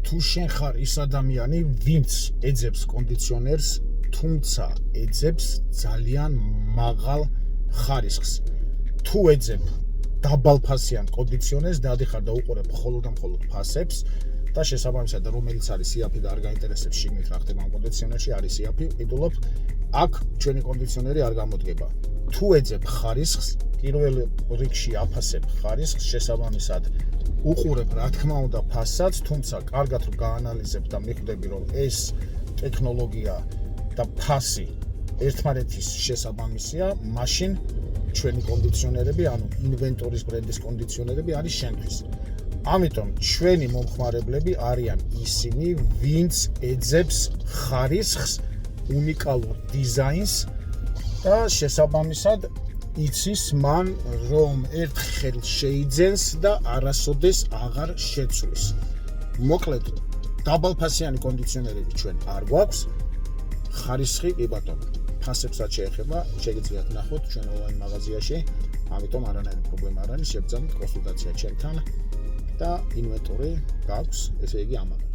თუ შენ ხარ ის ადამიანი, ვინც ეძებს კონდიციონერს, თუმცა ეძებს ძალიან მაღალ ხარისხს. თუ ეძებ დაბალფასიან კონდიციონერს, დადიხარ და უყურებ მხოლოდ და მხოლოდ ფასებს და შესაბამისად რომელიც არის სიაფი და არ გაინტერესებს შიგნით რა ხდება ამ კონდიციონერში, არის სიაფი, ვყიდულობ, აქ ჩვენი კონდიციონერი არ გამოდგება. თუ ეძებ ხარისხს, პირველ რიგში აფასებ ხარისხს, შესაბამისად უყურებ რა თქმა უნდა ფასსაც, თუმცა კარგად რომ გაანალიზებ და მიხვდები რომ ეს ტექნოლოგია და ფასი ერთმანეთის შესაბამისია, მაშინ ჩვენი კონდიციონერები, ანუ ინვენტორის ბრენდის კონდიციონერები არის შენთვის. ამიტომ ჩვენი მომხმარებლები არიან ისინი, ვინც ეძებს ხარისხს, უნიკალურ დიზაინს და შესაბამისად იცის მან რომ ერთხელ შეიძენს და არასოდეს აღარ შეცვლის. მოკლედ, დაბალფასიანი კონდიციონერები ჩვენ არ გვაქვს, ხარისხი კი ბატონო. ფასებსაც შეეხება, შეგიძლიათ ნახოთ ჩვენ ონლაინ მაღაზიაში, ამიტომ არანაირი პრობლემა არ არის, შეგძანთ კონსულტაცია ჩემთან და ინვენტორი გაქვს, ესე იგი ამაყ.